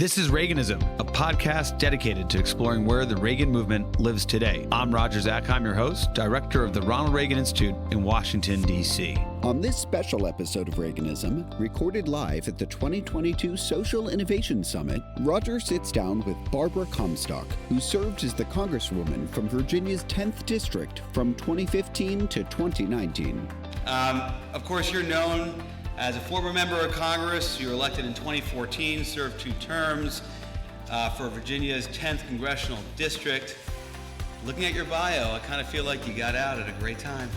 This is Reaganism, a podcast dedicated to exploring where the Reagan movement lives today. I'm Roger Zakheim, your host, director of the Ronald Reagan Institute in Washington, D.C. On this special episode of Reaganism, recorded live at the 2022 Social Innovation Summit, Roger sits down with Barbara Comstock, who served as the Congresswoman from Virginia's 10th District from 2015 to 2019. Of course, you're known as a former member of Congress. You were elected in 2014, served 2 terms for Virginia's 10th Congressional District. Looking at your bio, I kind of feel like you got out at a great time.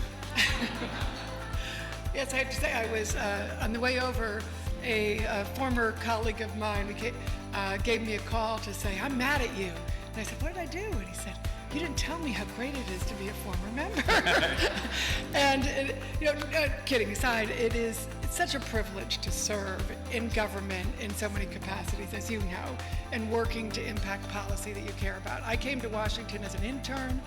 Yes, I have to say, I was on the way over, a former colleague of mine gave me a call to say, I'm mad at you. And I said, what did I do? And he said, you didn't tell me how great it is to be a former member. And, kidding aside, it's such a privilege to serve in government in so many capacities, as you know, and working to impact policy that you care about. I came to Washington as an intern.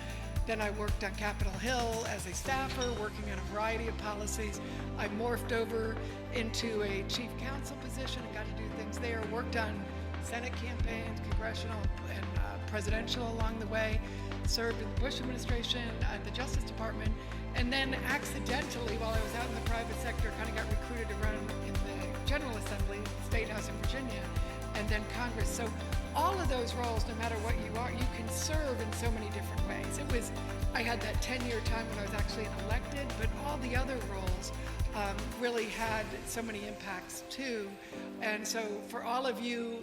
Then I worked on Capitol Hill as a staffer, working on a variety of policies. I morphed over into a chief counsel position and got to do things there, worked on Senate campaigns, congressional and presidential along the way, served in the Bush administration at the Justice Department, and then accidentally, while I was out in the private sector, kind of got recruited to run in the General Assembly, State House in Virginia, and then Congress. So all of those roles, no matter what you are, you can serve in so many different ways. I had that 10-year time when I was actually elected, but all the other roles really had so many impacts too. And so for all of you,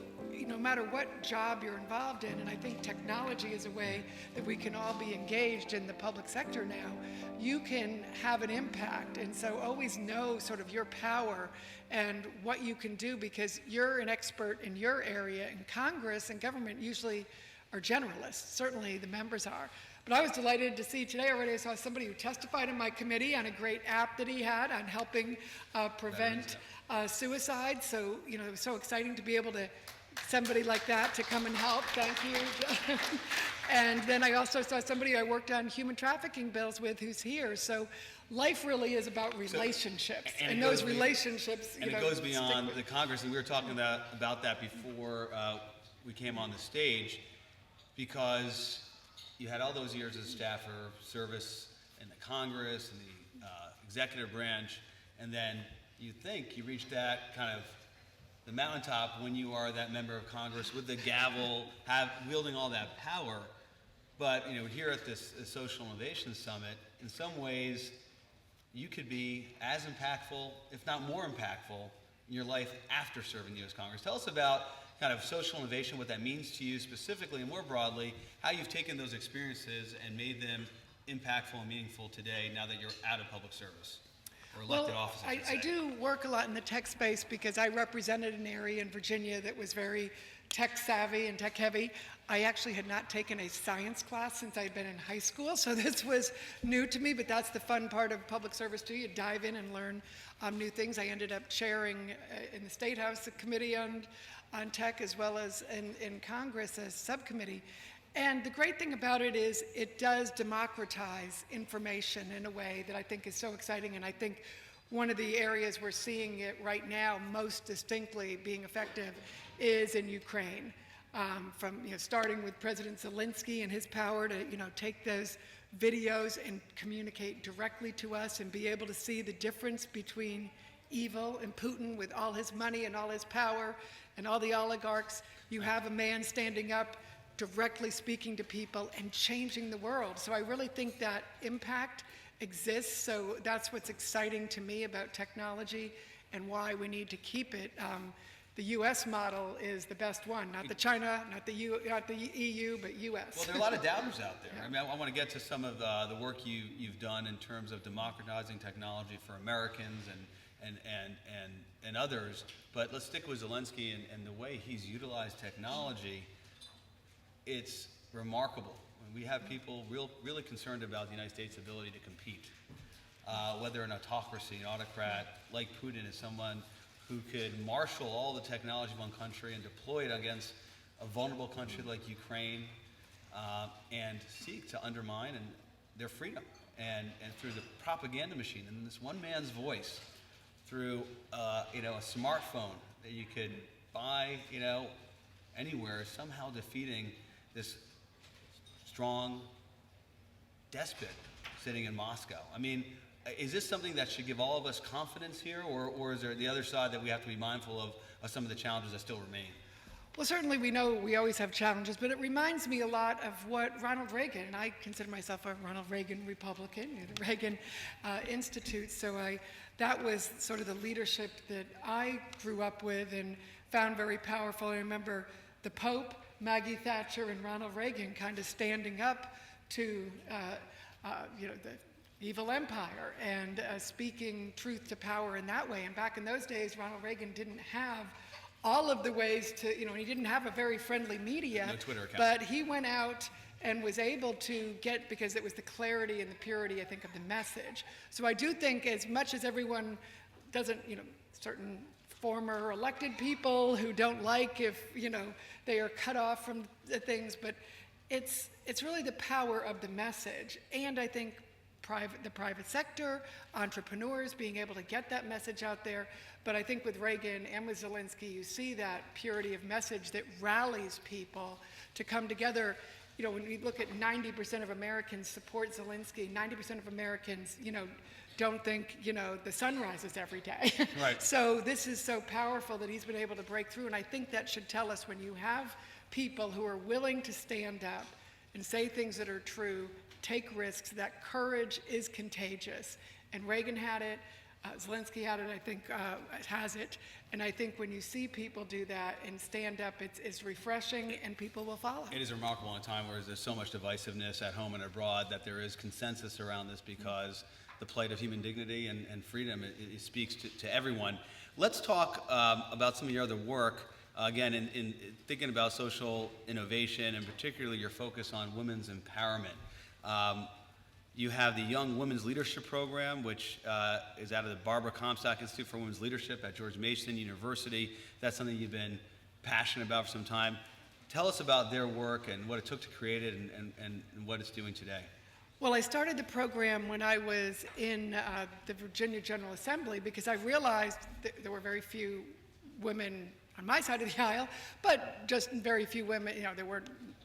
no matter what job you're involved in, and I think technology is a way that we can all be engaged in the public sector now, you can have an impact. And so always know sort of your power and what you can do, because you're an expert in your area. In Congress and government usually are generalists. Certainly the members are. But I was delighted to see today already, I saw somebody who testified in my committee on a great app that he had on helping prevent suicide. So, it was so exciting to be able to somebody like that to come and help. Thank you. And then I also saw somebody I worked on human trafficking bills with who's here. So life really is about relationships. And those relationships, it goes beyond the Congress. And we were talking about that before we came on the stage, because you had all those years as a staffer, service in the Congress and the executive branch, and then you think you reach that kind of the mountaintop when you are that member of Congress with the gavel, wielding all that power. But here at this Social Innovation Summit, in some ways, you could be as impactful, if not more impactful, in your life after serving the U.S. Congress. Tell us about kind of social innovation, what that means to you specifically and more broadly, how you've taken those experiences and made them impactful and meaningful today now that you're out of public service. Well, I do work a lot in the tech space because I represented an area in Virginia that was very tech savvy and tech heavy. I actually had not taken a science class since I had been in high school, so this was new to me, but that's the fun part of public service too. You dive in and learn new things. I ended up chairing in the State House a committee on tech, as well as in Congress a subcommittee. And the great thing about it is it does democratize information in a way that I think is so exciting. And I think one of the areas we're seeing it right now most distinctly being effective is in Ukraine. From starting with President Zelensky and his power to take those videos and communicate directly to us and be able to see the difference between evil and Putin with all his money and all his power and all the oligarchs. You have a man standing up directly speaking to people and changing the world. So I really think that impact exists. So that's what's exciting to me about technology and why we need to keep it. The U.S. model is the best one, not the China, not the EU, but U.S. Well, there are a lot of doubters out there. Yeah. I want to get to some of the work you've done in terms of democratizing technology for Americans and others. But let's stick with Zelensky and the way he's utilized technology. It's remarkable. We have people really concerned about the United States' ability to compete. Whether an autocracy, an autocrat like Putin is someone who could marshal all the technology of one country and deploy it against a vulnerable country like Ukraine, and seek to undermine their freedom and through the propaganda machine and this one man's voice through a smartphone that you could buy anywhere is somehow defeating this strong despot sitting in Moscow. I mean, is this something that should give all of us confidence here, or is there the other side that we have to be mindful of some of the challenges that still remain? Well, certainly we know we always have challenges, but it reminds me a lot of what Ronald Reagan, and I consider myself a Ronald Reagan Republican, the Reagan Institute, so that was sort of the leadership that I grew up with and found very powerful. I remember the Pope, Maggie Thatcher, and Ronald Reagan kind of standing up to the evil empire and speaking truth to power in that way. And back in those days, Ronald Reagan didn't have all of the ways to, he didn't have a very friendly media. No Twitter account. But he went out and was able to get, because it was the clarity and the purity, I think, of the message. So I do think, as much as everyone doesn't, certain former elected people who don't like if, they are cut off from the things, but it's really the power of the message. And I think the private sector, entrepreneurs being able to get that message out there. But I think with Reagan and with Zelensky, you see that purity of message that rallies people to come together. When we look at 90% of Americans support Zelensky, 90% of Americans, don't think, the sun rises every day. Right. So this is so powerful that he's been able to break through. And I think that should tell us, when you have people who are willing to stand up and say things that are true, take risks, that courage is contagious. And Reagan had it. Zelensky had it, I think, has it. And I think when you see people do that and stand up, it's refreshing, and people will follow. It is remarkable in a time where there's so much divisiveness at home and abroad that there is consensus around this, because the plight of human dignity and freedom, it speaks to everyone. Let's talk about some of your other work. Again, in thinking about social innovation, and particularly your focus on women's empowerment. You have the Young Women's Leadership Program, which is out of the Barbara Comstock Institute for Women's Leadership at George Mason University. That's something you've been passionate about for some time. Tell us about their work and what it took to create it, and what it's doing today. Well, I started the program when I was in the Virginia General Assembly, because I realized that there were very few women on my side of the aisle, but just very few women.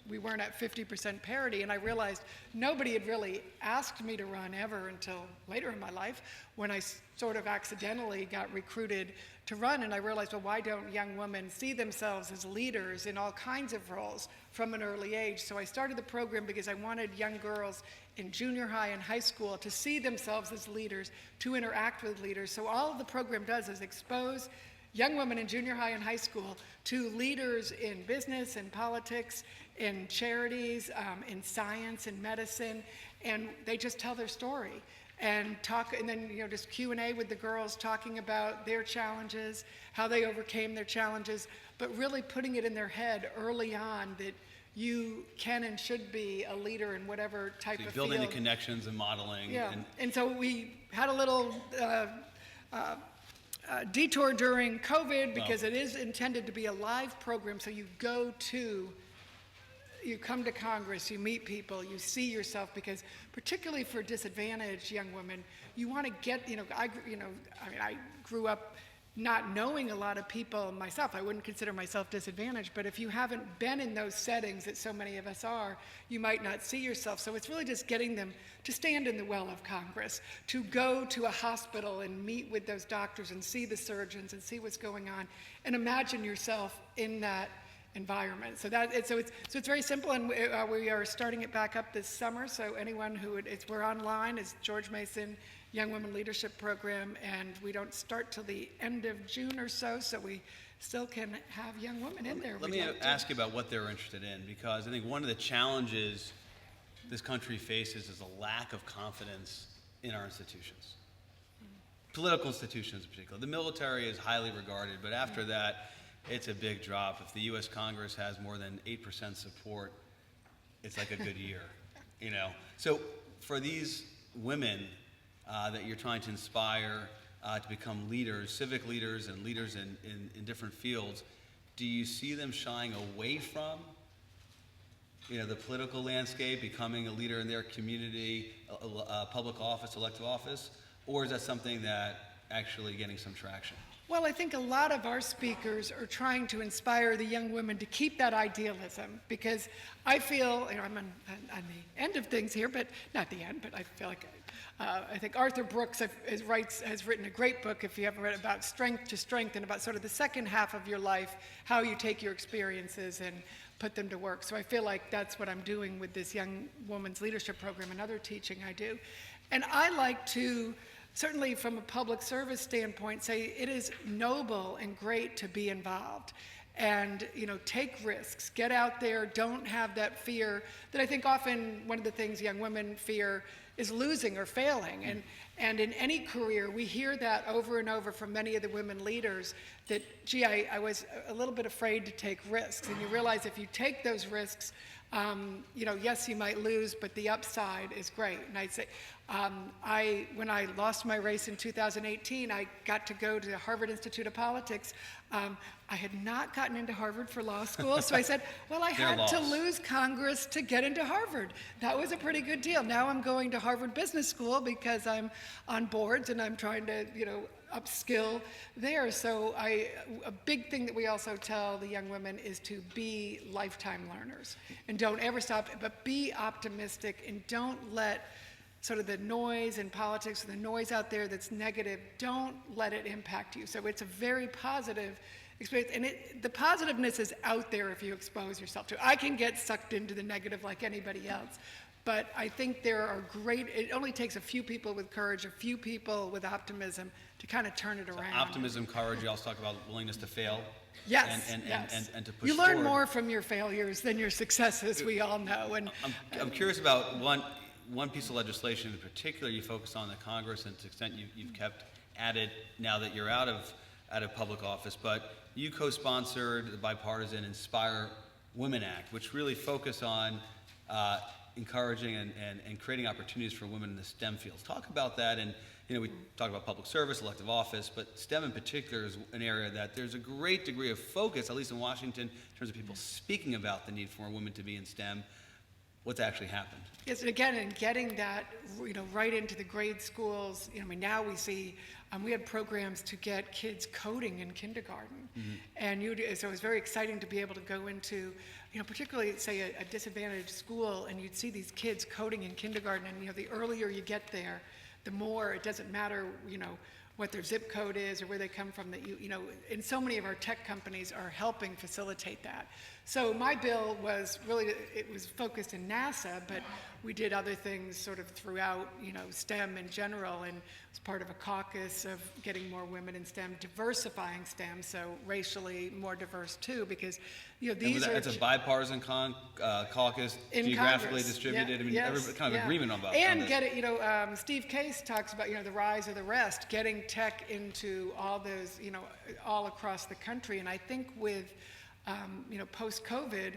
We weren't at 50% parity, and I realized nobody had really asked me to run ever until later in my life, when I sort of accidentally got recruited to run. And I realized, well, why don't young women see themselves as leaders in all kinds of roles from an early age? So I started the program because I wanted young girls in junior high and high school to see themselves as leaders, to interact with leaders. So all the program does is expose young women in junior high and high school to leaders in business and politics, in charities, in science and medicine, and they just tell their story and talk, and then just Q&A with the girls, talking about their challenges, how they overcame their challenges, but really putting it in their head early on that you can and should be a leader in whatever type of field. Building the connections and modeling. Yeah, and so we had a little detour during COVID, because it is intended to be a live program. So you come to Congress, you meet people, you see yourself, because particularly for disadvantaged young women, you want to get, I grew up not knowing a lot of people myself. I wouldn't consider myself disadvantaged, but if you haven't been in those settings that so many of us are, you might not see yourself. So it's really just getting them to stand in the well of Congress, to go to a hospital and meet with those doctors and see the surgeons and see what's going on, and imagine yourself in that environment. So it's very simple, and we are starting it back up this summer. So anyone we're online. It's George Mason Young Women Leadership Program, and we don't start till the end of June or so we still can have young women in there. Let me ask you about what they're interested in, because I think one of the challenges this country faces is a lack of confidence in our institutions. Political institutions in particular. The military is highly regarded, but after that, it's a big drop. If the U.S. Congress has more than 8% support, it's like a good year, So for these women that you're trying to inspire to become leaders, civic leaders and leaders in different fields, do you see them shying away from the political landscape, becoming a leader in their community, public office, elected office, or is that something that actually getting some traction? Well, I think a lot of our speakers are trying to inspire the young women to keep that idealism, because I feel, I'm on the end of things here, but not the end, but I feel like I think Arthur Brooks has written a great book, if you haven't read it, about strength to strength, and about sort of the second half of your life, how you take your experiences and put them to work. So I feel like that's what I'm doing with this Young Women's Leadership Program and other teaching I do. And I like to, certainly from a public service standpoint, say it is noble and great to be involved and take risks, get out there, don't have that fear that I think often one of the things young women fear is losing or failing. And in any career, we hear that over and over from many of the women leaders that, gee, I was a little bit afraid to take risks. And you realize if you take those risks, yes, you might lose, but the upside is great. And I'd say, when I lost my race in 2018, I got to go to the Harvard Institute of Politics. I had not gotten into Harvard for law school, so I said, well, I had to lose Congress to get into Harvard. That was a pretty good deal. Now I'm going to Harvard Business School because I'm on boards and I'm trying to, upskill there. So a big thing that we also tell the young women is to be lifetime learners and don't ever stop, but be optimistic and don't let sort of the noise in politics, the noise out there that's negative, don't let it impact you. So it's a very positive experience, and the positiveness is out there if you expose yourself to it. I can get sucked into the negative like anybody else, but I think there are it only takes a few people with courage, a few people with optimism to kind of turn it around. Optimism, courage, you also talk about willingness to fail. Yes, and to push you learn forward. More from your failures than your successes, we all know. And I'm curious about one piece of legislation in particular you focus on in the Congress, and to the extent you've kept at it now that you're out of public office, but you co-sponsored the bipartisan Inspire Women Act, which really focus on encouraging and creating opportunities for women in the STEM fields. Talk about that, and we talk about public service, elective office, but STEM in particular is an area that there's a great degree of focus, at least in Washington, in terms of people speaking about the need for women to be in STEM. What's actually happened? Yes, and again, in getting that, right into the grade schools. Now we see we had programs to get kids coding in kindergarten, and so it was very exciting to be able to go into, particularly say a disadvantaged school, and you'd see these kids coding in kindergarten, and the earlier you get there, the more it doesn't matter, what their zip code is or where they come from, that and so many of our tech companies are helping facilitate that. So my bill was it was focused in NASA, but we did other things sort of throughout, STEM in general, and was part of a caucus of getting more women in STEM, diversifying STEM, so racially more diverse too, because, these are... It's a bipartisan caucus, geographically Congress. Distributed, Yes, everybody kind of agreement on that. And get it, Steve Case talks about, the rise of the rest, getting tech into all those, all across the country, and I think with, post-COVID,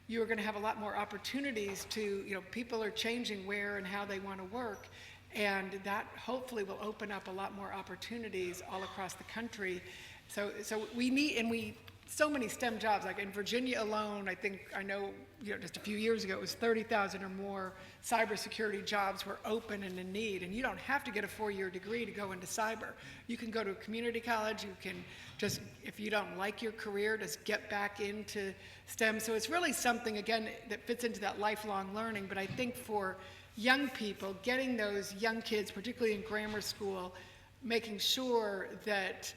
you're going to have a lot more opportunities to, people are changing where and how they want to work, and that hopefully will open up a lot more opportunities all across the country. So we need, so many STEM jobs, like in Virginia alone, I know, just a few years ago, it was 30,000 or more cybersecurity jobs were open and in need, and you don't have to get a 4-year degree to go into cyber. You can go to a community college, you can just, if you don't like your career, just get back into STEM. So it's really something, again, that fits into that lifelong learning, but I think for young people, getting those young kids, particularly in grammar school, making sure that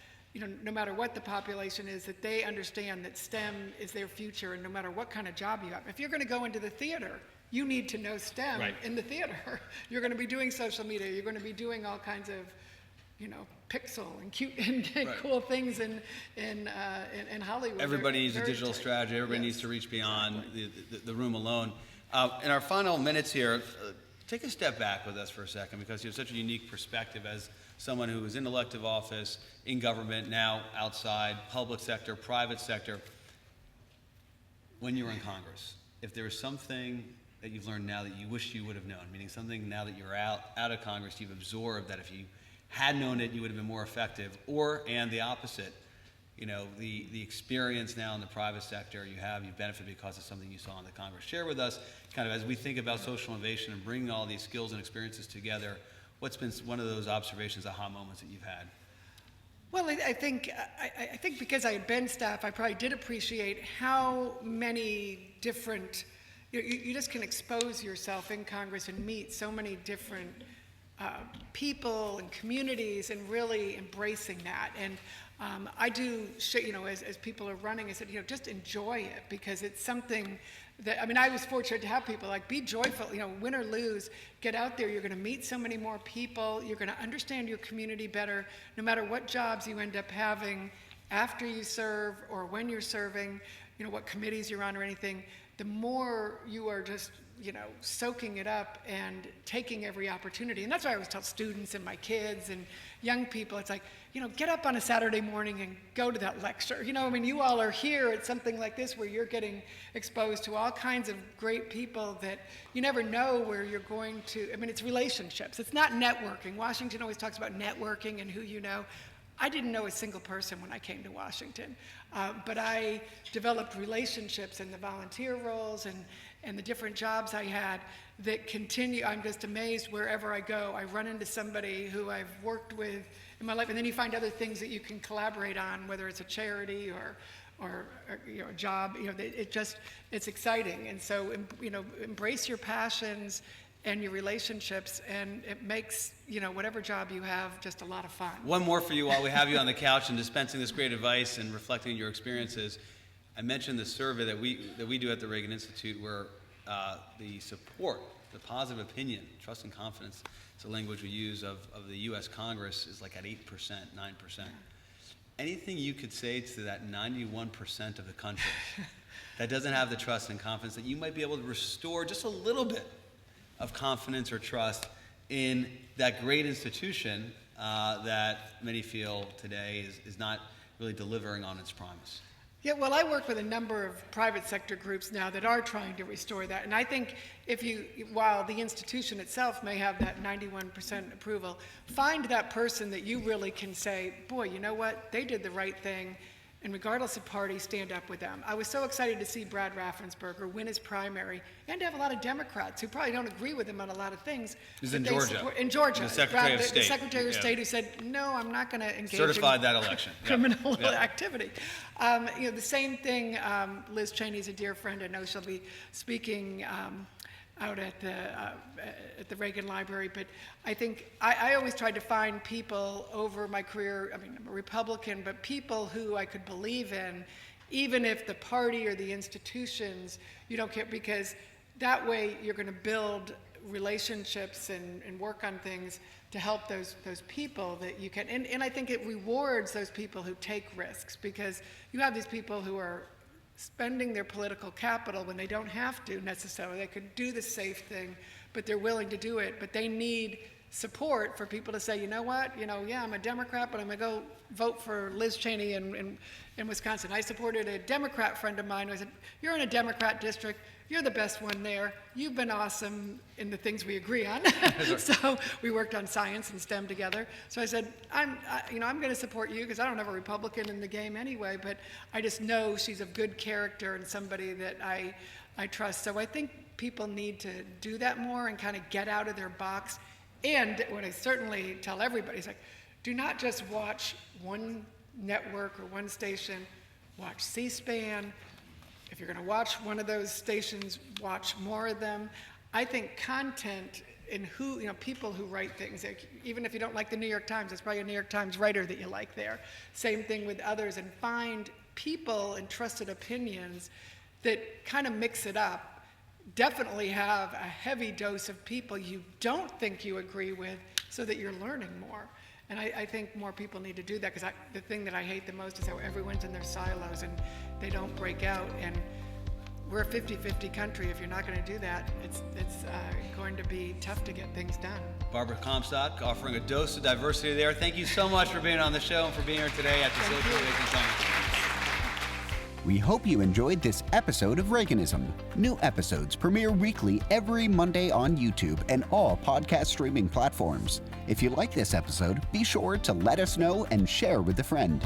no matter what the population is, that they understand that STEM is their future, and no matter what kind of job you have. If you're going to go into the theater, you need to know STEM in the theater. You're going to be doing social media. You're going to be doing all kinds of, pixel and cute and cool things in Hollywood. Everybody needs a digital strategy. Everybody needs to reach beyond the room alone. In our final minutes here, take a step back with us for a second, because you have such a unique perspective as someone who is in elective office, in government, now outside, public sector, private sector. When you were in Congress, if there was something that you've learned now that you wish you would have known, meaning something now that you're out of Congress, you've absorbed that if you had known it, you would have been more effective, and the opposite, the experience now in the private sector you've benefited because of something you saw in the Congress. Share with us, kind of as we think about social innovation and bringing all these skills and experiences together, what's been one of those observations, aha moments that you've had? Well, I think because I had been staff, I probably did appreciate how many different, you just can expose yourself in Congress and meet so many different people and communities, and really embracing that. And I do, as people are running, I said, just enjoy it, because it's something that, I was fortunate to have people like, be joyful, win or lose, get out there. You're going to meet so many more people. You're going to understand your community better, no matter what jobs you end up having after you serve or when you're serving, what committees you're on or anything. The more you are just, soaking it up and taking every opportunity. And that's why I always tell students and my kids and young people, it's like, get up on a Saturday morning and go to that lecture. You all are here at something like this where you're getting exposed to all kinds of great people that you never know where you're going to. It's relationships. It's not networking. Washington always talks about networking and who you know. I didn't know a single person when I came to Washington, but I developed relationships in the volunteer roles and the different jobs I had that continue. I'm just amazed wherever I go. I run into somebody who I've worked with in my life, and then you find other things that you can collaborate on, whether it's a charity or a job. It's exciting. And so, embrace your passions and your relationships, and it makes, whatever job you have, just a lot of fun. One more for you while we have you on the couch and dispensing this great advice and reflecting on your experiences. I mentioned the survey that we do at the Reagan Institute, where the support, the positive opinion, trust and confidence, it's the language we use of the U.S. Congress, is like at 8%, 9%. Anything you could say to that 91% of the country that doesn't have the trust and confidence, that you might be able to restore just a little bit of confidence or trust in that great institution that many feel today is not really delivering on its promise? Yeah, well, I work with a number of private sector groups now that are trying to restore that. And I think while the institution itself may have that 91% approval, find that person that you really can say, boy, you know what, they did the right thing, and regardless of party, stand up with them. I was so excited to see Brad Raffensperger win his primary, and to have a lot of Democrats who probably don't agree with him on a lot of things. He's in Georgia. In Georgia. The Secretary of State. The Secretary of State who said, no, I'm not going to engage Certified in that election. criminal activity. The same thing, Liz Cheney's a dear friend. I know she'll be speaking out at the Reagan Library, but I think I always tried to find people over my career. I'm a Republican, but people who I could believe in, even if the party or the institutions you don't care, because that way you're going to build relationships and work on things to help those people that you can. And I think it rewards those people who take risks, because you have these people who are spending their political capital when they don't have to necessarily. They could do the safe thing, but they're willing to do it. But they need support for people to say, you know what, yeah, I'm a Democrat, but I'm going to go vote for Liz Cheney in Wisconsin. I supported a Democrat friend of mine who said, you're in a Democrat district, you're the best one there. You've been awesome in the things we agree on. So we worked on science and STEM together. So I said, I'm going to support you, because I don't have a Republican in the game anyway, but I just know she's of good character and somebody that I trust. So I think people need to do that more and kind of get out of their box. And what I certainly tell everybody is, like, do not just watch one network or one station. Watch C-SPAN. If you're going to watch one of those stations, watch more of them. I think content and people who write things, like, even if you don't like the New York Times, there's probably a New York Times writer that you like there. Same thing with others, and find people and trusted opinions that kind of mix it up. Definitely have a heavy dose of people you don't think you agree with, so that you're learning more. And I think more people need to do that, because the thing that I hate the most is how everyone's in their silos and they don't break out. And we're a 50-50 country. If you're not going to do that, it's going to be tough to get things done. Barbara Comstock offering a dose of diversity there. Thank you so much for being on the show and for being here today at the Social Innovation Summit. We hope you enjoyed this episode of Reaganism. New episodes premiere weekly every Monday on YouTube and all podcast streaming platforms. If you like this episode, be sure to let us know and share with a friend.